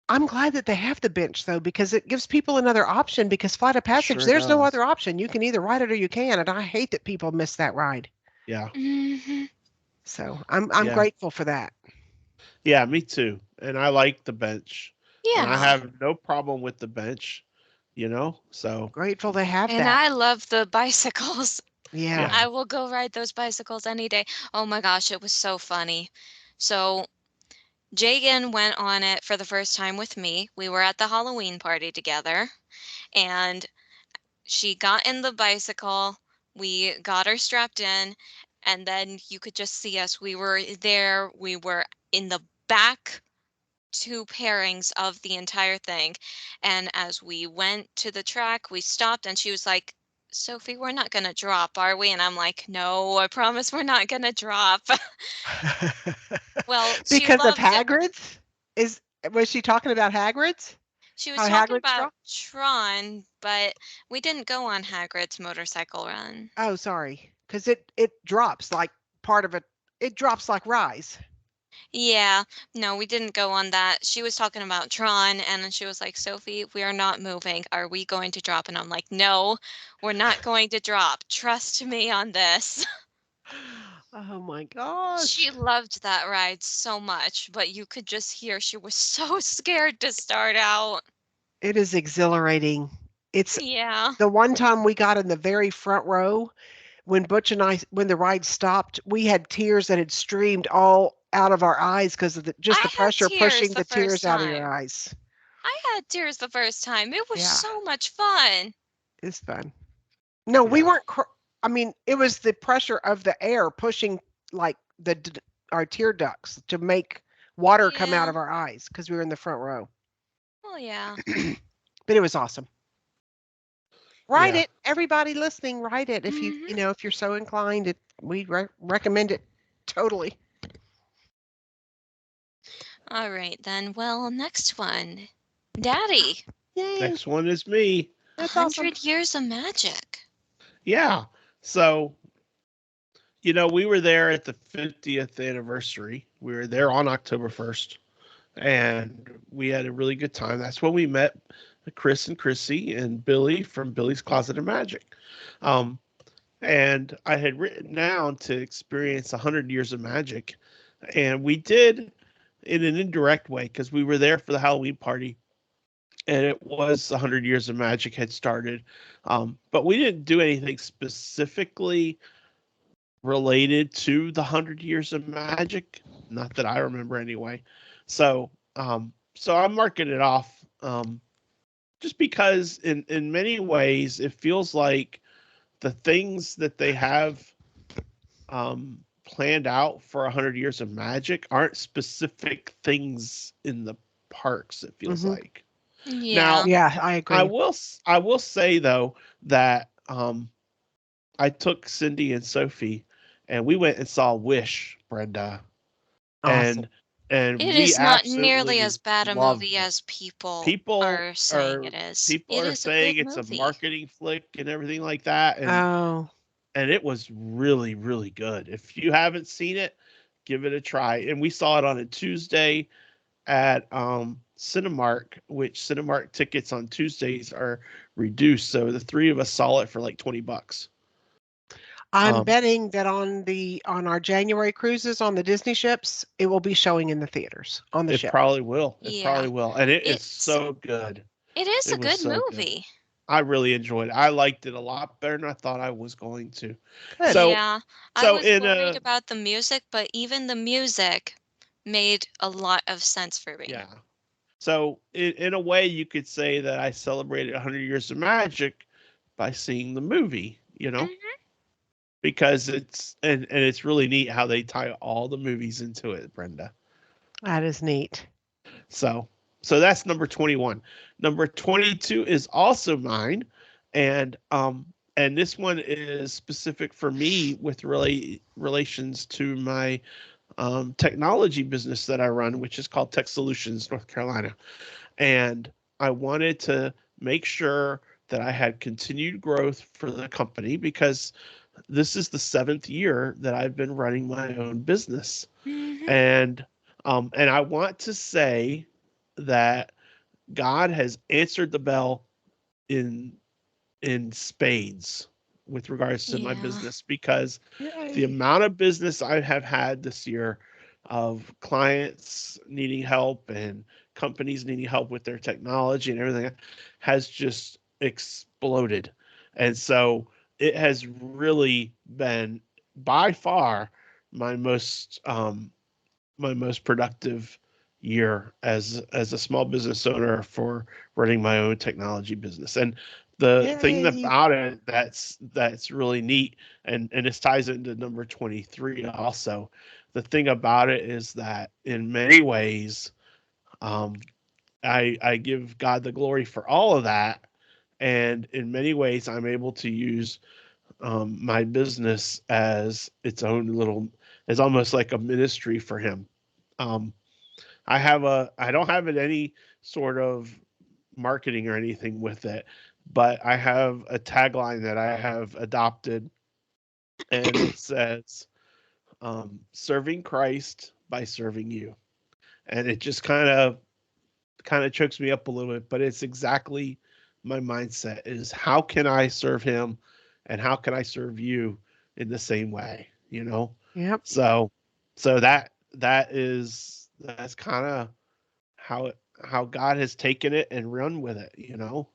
I'm glad that they have the bench, though, because it gives people another option, because flight of passage, Sure there's no does. other option. You can either ride it or you can, and I hate that people miss that ride. Yeah. Hmm. So I'm Yeah. grateful for that. Yeah, me too. And I like the bench. And I Yeah. have no problem with the bench, So Grateful they have And that. I love the bicycles. Yeah. Yeah. I will go ride those bicycles any day. Oh my gosh, it was so funny. So Jagan went on it for the first time with me. We were at the Halloween party together, and she got in the bicycle. We got her strapped in, and then you could just see us. We were there. We were in the back 2 pairings of the entire thing. And as we went to the track, we stopped, and she was like, Sophie, we're not going to drop, are we? And I'm like, no, I promise we're not going to drop. Well, she Because of loved it. Hagrid's? Was she talking about Hagrid's? She was How talking Hagrid's about drop? Tron, but we didn't go on Hagrid's motorcycle run. Oh, sorry. Because it drops like part of it. It drops like Rise. Yeah, no, we didn't go on that. She was talking about Tron, and then she was like, Sophie, we are not moving. Are we going to drop? And I'm like, no, we're not going to drop. Trust me on this. Oh my gosh. She loved that ride so much, but you could just hear she was so scared to start out. It is exhilarating. It's Yeah. the one time we got in the very front row when Butch and I, when the ride stopped, we had tears that had streamed all out of our eyes because of just I the had pressure tears pushing the the first tears out of your time. eyes. I had tears the first time. It was Yeah, so much fun. it's fun. No, we Yeah. weren't. I mean, it was the pressure of the air pushing like our tear ducts to make water come out Yeah. of our eyes because we were in the front row. Well, yeah. But it was awesome. Write Yeah. it, everybody listening. Write it if Mhm. if you're so inclined. We recommend it totally. All right then. Well, next one. Daddy, Yay! Next one is me. That's awesome. 100 Years of Magic. Yeah. So, we were there at the 50th anniversary. We were there on October 1st, and we had a really good time. That's when we met Chris and Chrissy and Billy from Billy's Closet of Magic. Um, and I had written down to experience 100 years of magic, and we did in an indirect way because we were there for the Halloween party, and it was 100 years of magic had started. But we didn't do anything specifically related to the 100 years of magic, not that I remember anyway. So I'm marking it off, just because in many ways it feels like the things that they have planned out for 100 years of magic aren't specific things in the parks. It feels Mhm. like. Yeah. Now, Yeah, I agree. I will say though that I took Cindy and Sophie, and we went and saw Wish, Brenda, Awesome. and It we is not nearly as absolutely bad a loved movie it. as people People are saying are it is. people It are is a saying good it's a movie. marketing flick and everything like that, Oh, and it was really really good. If you haven't seen it, give it a try. And we saw it on a Tuesday at Cinemark, which Cinemark tickets on Tuesdays are reduced, so the three of us saw it for like $20. I'm Um, betting that on our January cruises on the Disney ships, it will be showing in the theaters on the it ship. probably will. It Yeah. probably will, and it is It's so good. it is It a was good so good. movie. I really enjoyed it. I liked it a lot better than I thought I was going to. Good. So, Yeah. I so was in worried a about the music, but even the music made a lot of sense for me. yeah. So in a way, you could say that I celebrated 100 Years of Magic by seeing the movie. Mhm. Because and it's really neat how they tie all the movies into it, Brenda. That is neat. So so that's number 21. Number 22 is also mine, and this one is specific for me with relations to my technology business that I run, which is called Tech Solutions North Carolina. And I wanted to make sure that I had continued growth for the company because this is the 7th year that I've been running my own business. Mhm. And I want to say that God has answered the bell in spades with regards to my Yeah. business, because the Yay. amount of business I have had this year of clients needing help and companies needing help with their technology and everything has just exploded. And so it has really been by far my most productive year as a small business owner for running my own technology business. And the thing Yay. about it that's really neat, and this ties into number 23 also. The thing about it is that in many ways, um, I give God the glory for all of that, and in many ways I'm able to use my business as its own little, as almost like a ministry for Him. um, I don't have it any sort of marketing or anything with it, but I have a tagline that I have adopted, and it says, "Serving Christ by serving you," and it just kind of chokes me up a little bit, but it's exactly my mindset: is how can I serve Him, and how can I serve you in the same way, Yep. So, that's kind of how God has taken it and run with it,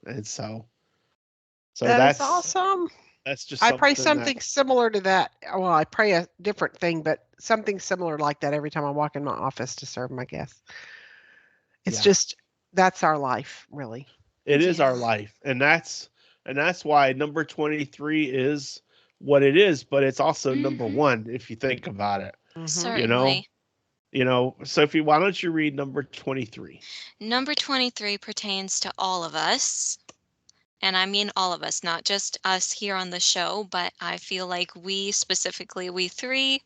and so That is that's awesome. just I pray something that something similar to that. Well, I pray a different thing, but something similar like that every time I walk in my office to serve my guests. It's yeah, just that's our life, really. it is our Yeah. life, and And that's why number 23 is what it is, but it's also number Mhm. 1 if you think about it. Mhm. You know, Certainly. Sophie, why don't you read number 23? Number 23 pertains to all of us. And I mean all of us, not just us here on the show, but I feel like we, specifically we three,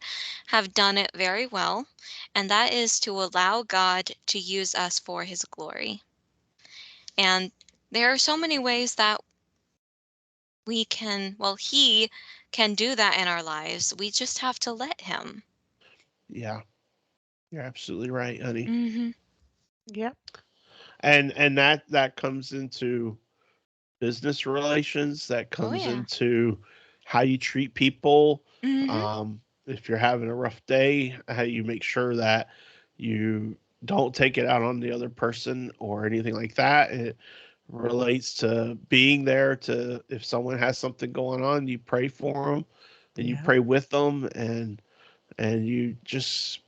have done it very well. And that is to allow God to use us for his glory. And there are so many ways that he can do that in our lives. We just have to let him. Yeah, you're absolutely right, honey. Hmm. Yep. And that comes into business relations, that Oh, comes yeah. into how you treat people. Hmm. If you're having a rough day, how you make sure that you don't take it out on the other person or anything like that. It relates to being there to, if someone has something going on, you pray for them and you Yeah. pray with them, and you just,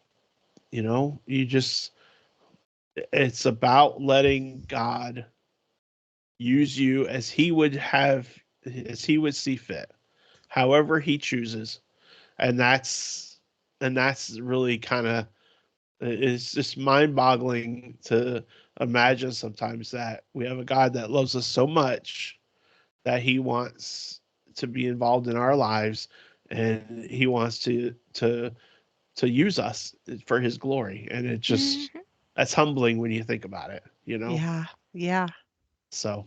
you just, it's about letting God use you as he would see fit, however he chooses. And that's really kind of, it's just mind-boggling to imagine sometimes that we have a God that loves us so much that he wants to be involved in our lives, and he wants to use us for his glory. And it just, Hmm. that's humbling when you think about it. Yeah. Yeah. So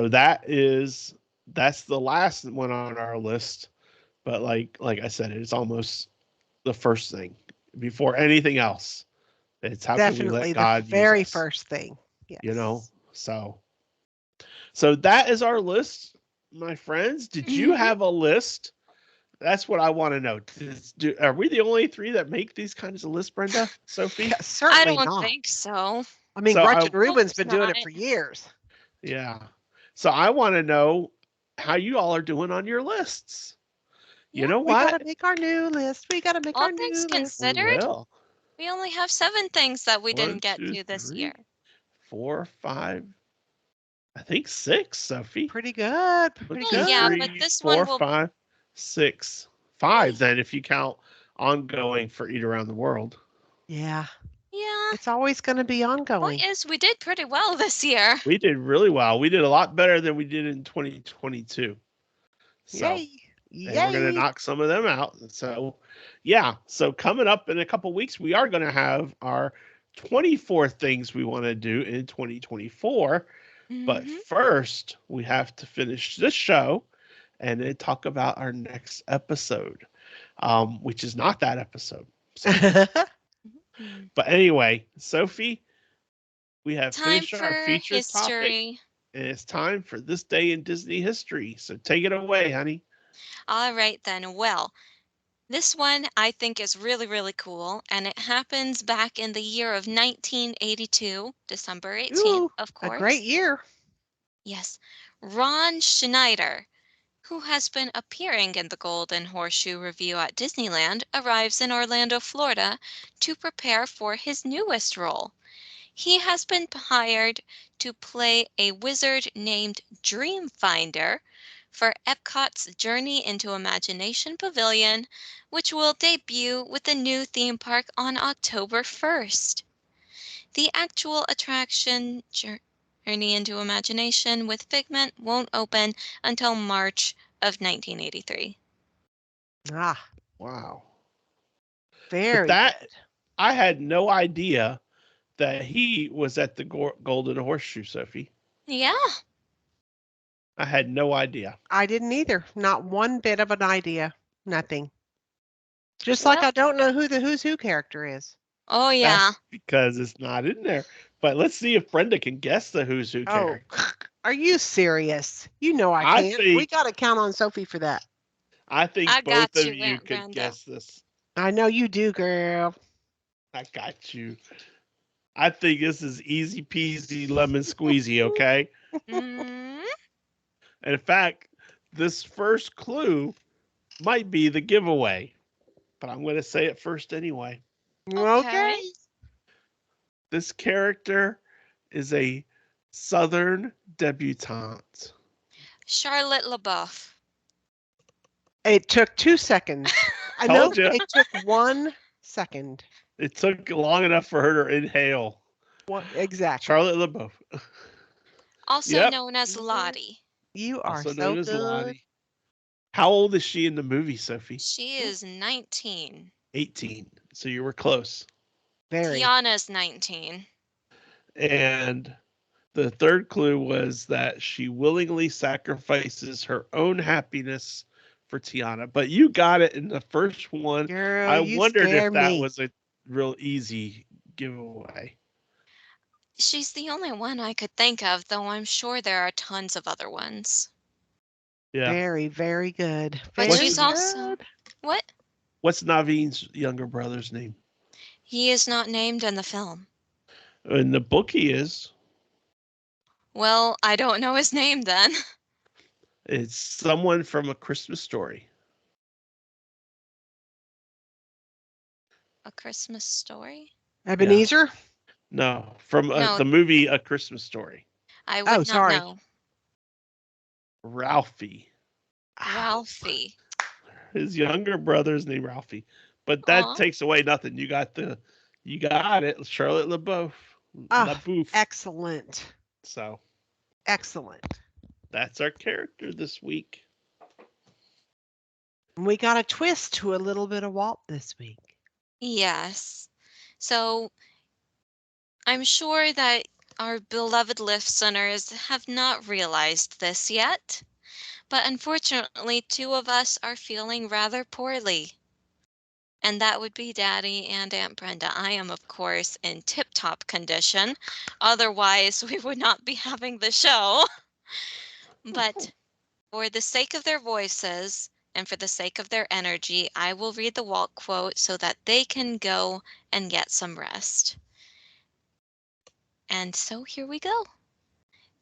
that's the last one on our list. But like I said, it's almost the first thing before anything else. It's how can we let Definitely the God use very us? first thing. You know? Yes. So that is our list, my friends. Did you Hmm. have a list? That's what I want to know. Are we the only three that make these kinds of lists, Brenda, Sophie? Yeah, I certainly don't not. think so. I mean, So I Gretchen Hope Rubin's it's been doing not. it for years. Yeah. So I want to know how you all are doing on your lists. You Yeah. know We got to what? make our new list. We got to make All our things new list. We considered, will. we only have 7 things that we One, didn't get two, to this year. three, 4, 5. I think 6, Sophie. Pretty good. One, Pretty Well, two, yeah, good. but three, this one four, will. 5, 6. Well, 5 then if you count ongoing for Eat Around the World. Yeah. yeah. It's always going to be Point ongoing. is, we did pretty well this year. We did really well. We did a lot better than we did in 2022. So, Yay. and we're going to Yay. knock some of them out. So, yeah. So, coming up in a couple weeks, we are going to have our 24 things we want to do in 2024. But Hmm. first, we have to finish this show and then talk about our next episode, which is not that episode, Sophie. But anyway, Sophie, we have Time finished our for feature topic, history. and it's time for this day in Disney history. So take it away, honey. All right, then. Well, this one I think is really, really cool, and it happens back in the year of 1982, December 18th, Ooh, of a great course. year. Yes, Ron Schneider, who has been appearing in the Golden Horseshoe Review at Disneyland, arrives in Orlando, Florida to prepare for his newest role. He has been hired to play a wizard named Dreamfinder for Epcot's Journey into Imagination Pavilion, which will debut with the new theme park on October 1st. The actual attraction, Journey into Imagination with Figment, won't open until March of 1983. Ah, Wow. But very that, good. I had no idea that he was at the Golden Horseshoe, Sophie. Yeah, I had no idea. I didn't either. Not one bit of an idea. Nothing. Just like well, I don't know who the Who's Who character is. oh yeah. That's because it's not in there. But let's see if Brenda can guess the Who's Who Oh, character. are you serious? You know I I can't. We think got to count on Sophie for that. I I think both got of you, you Aunt could Brenda. guess this. I know you do, girl. I got you. I think this is easy peasy lemon squeezy, okay? Mm, And in fact, this first clue might be the giveaway, but I'm going to say it first anyway. okay. Okay. This character is a Southern debutante. Charlotte LaBeouf. It took 2 seconds. I know Told ya. it took 1 second. It took long enough for her to inhale. Exactly. Charlotte LaBeouf. Also Yep. known as Lottie. You are Also so known as good. Lottie. How old is she in the movie, Sophie? She is 19. 18. So you were close. Very. Tiana's 19. And the third clue was that she willingly sacrifices her own happiness for Tiana. But you got it in the first one. Girl, I you wondered scare if that me. was a real easy giveaway. She's the only one I could think of, though I'm sure there are tons of other ones. Yeah. Very, very good. But What's she's the- also... What? What's Naveen's younger brother's name? He is not named in the film. In the book, he is. Well, I don't know his name then. It's someone from A Christmas Story. A Christmas Story? Ebenezer? No, from No. the movie A Christmas Story. I would Oh, not sorry. know. Ralphie. Ralphie. His younger brother's named Ralphie. But that Aw. takes away nothing. You got it. Charlotte LaBeouf. Ah, LaBeouf. excellent. So Excellent. that's our character this week. We got a twist to a little bit of Walt this week. Yes. So I'm sure that our beloved listeners have not realized this yet, but unfortunately, two of us are feeling rather poorly. And that would be Daddy and Aunt Brenda. I am, of course, in tip-top condition. Otherwise, we would not be having the show. But for the sake of their voices and for the sake of their energy, I will read the Walt quote so that they can go and get some rest. And so here we go.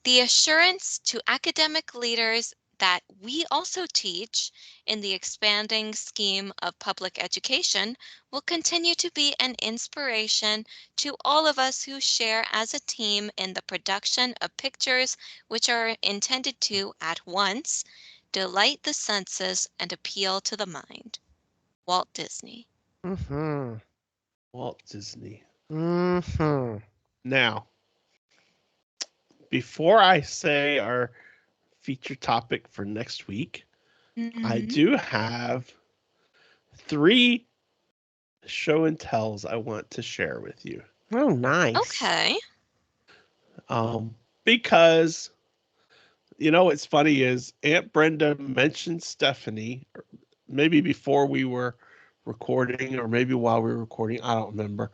The assurance to academic leaders that we also teach in the expanding scheme of public education will continue to be an inspiration to all of us who share as a team in the production of pictures which are intended to, at once, delight the senses and appeal to the mind. Walt Disney. Mm-hmm. Walt Disney. Mm-hmm. Now, before I say our feature topic for next week, I do have 3 show and tells I want to share with you. Oh, nice. Okay. Because what's funny is Aunt Brenda mentioned Stephanie, maybe before we were recording or maybe while we were recording, I don't remember.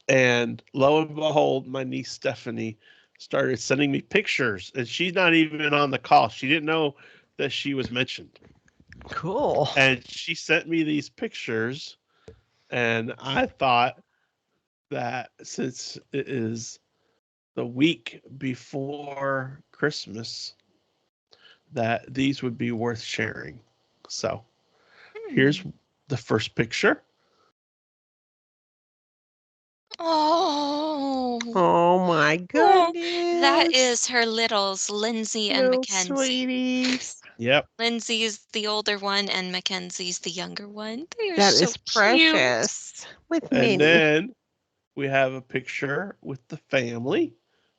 And lo and behold, my niece Stephanie started sending me pictures, and she's not even on the call. She didn't know that she was mentioned. Cool. And she sent me these pictures, and I thought that since it is the week before Christmas, that these would be worth sharing. So here's the first picture. Oh. Oh my Oh, goodness. that is her littles, Lindsay and Little Mackenzie. sweeties. Yep. Lindsay's the older one and Mackenzie's the younger one. They are That so is precious. With And Minnie. then we have a picture with the family.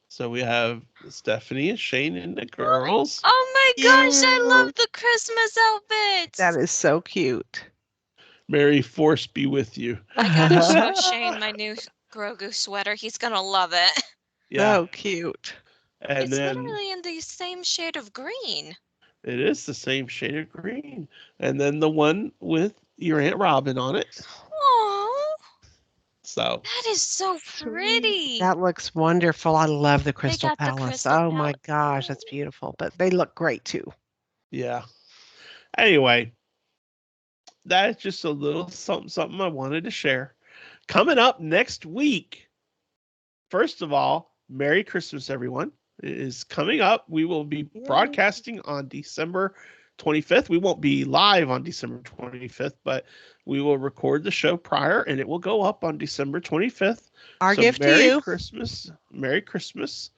So we have Stephanie and Shane and the girls. Oh my gosh, I Yeah. love the Christmas outfits. That is so cute. Merry Force be with you. I gotta show Shane my new Grogu sweater. He's gonna love it. Yeah. So cute. And It's then literally in the same shade of green. it is the same shade of green. And then the one with your Aunt Robin on it. Oh, So that is so Sweet. pretty. That looks wonderful. I love the Crystal got the Palace. Crystal Oh my Palace. gosh, that's beautiful. But they look great too. yeah. Anyway, that's just a little something I wanted to share. Coming up next week, first of all, Merry Christmas, everyone. It is coming up. We will be broadcasting on December 25th. We won't be live on December 25th, but we will record the show prior and it will go up on December 25th. Our gift to Merry you. Christmas. Merry Christmas.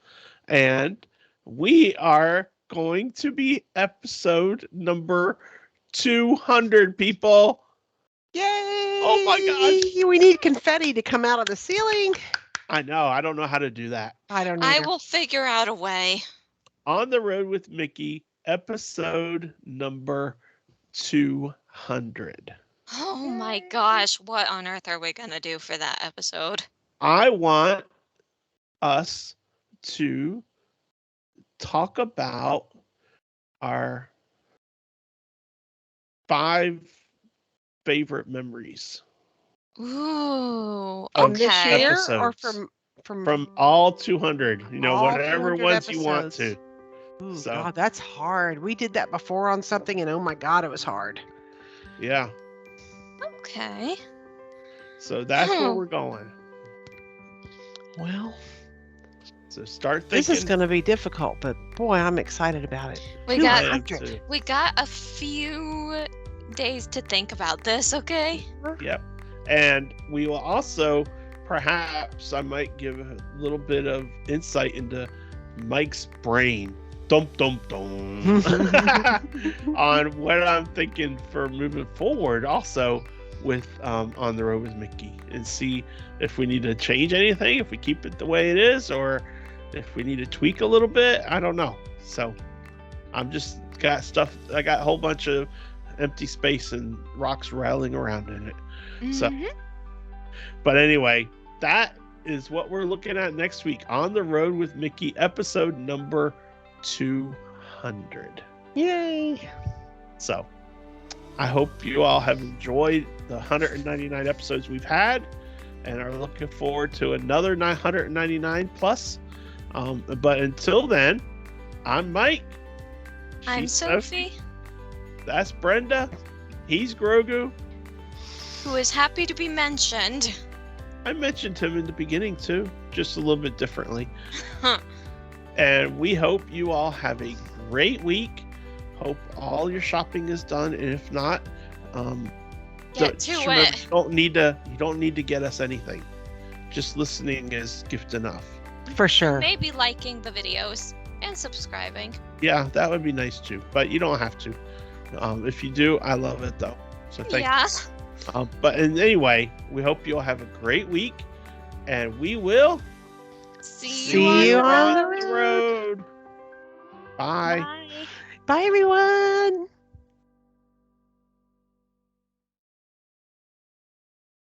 And we are going to be episode number 200, people. Yay! Oh my gosh. We need confetti to come out of the ceiling. I know. I don't know how to do that. I don't I either. will figure out a way. On the Road with Mickey, episode number 200. Oh my gosh, what on earth are we going to do for that episode? I want us to talk about our 5 favorite memories Ooh, Of From this okay. year or episodes. from from all 200. You know, all whatever 200 ones you want episodes? to. Ooh, So- God, that's hard. We did that before on something, and oh my God, it was hard. Yeah. Okay. So that's where Oh. we're going. Well, So start this thinking. is going to be difficult, but boy, I'm excited about it. We got- I am 200. too. We got a few days to think about this, okay? Yep. And we will also, perhaps, I might give a little bit of insight into Mike's brain. Dum dum dum. On what I'm thinking for moving forward, also with On the Road with Mickey, and see if we need to change anything, if we keep it the way it is, or if we need to tweak a little bit. I don't know. So I'm just got stuff. I got a whole bunch of empty space and rocks rattling around in it. So- Mhm. But anyway, that is what we're looking at next week on the Road with Mickey, episode number 200. Yay! So I hope you all have enjoyed the 199 episodes we've had and are looking forward to another 999 plus. But until then, I'm Mike. I'm She's Sophie, That's Brenda. He's Grogu. who is happy to be mentioned. I mentioned him in the beginning too, just a little bit differently. Huh. And we hope you all have a great week. Hope all your shopping is done, and if not, Get just to remember, it. you don't need to get us anything. Just listening is gift enough. For sure. Maybe liking the videos and subscribing. Yeah, that would be nice too, but you don't have to. If you do, I love it though. So thank Yeah. you. But anyway, we hope you all have a great week, and we will See you on on the the road. Bye. Bye. Bye, everyone.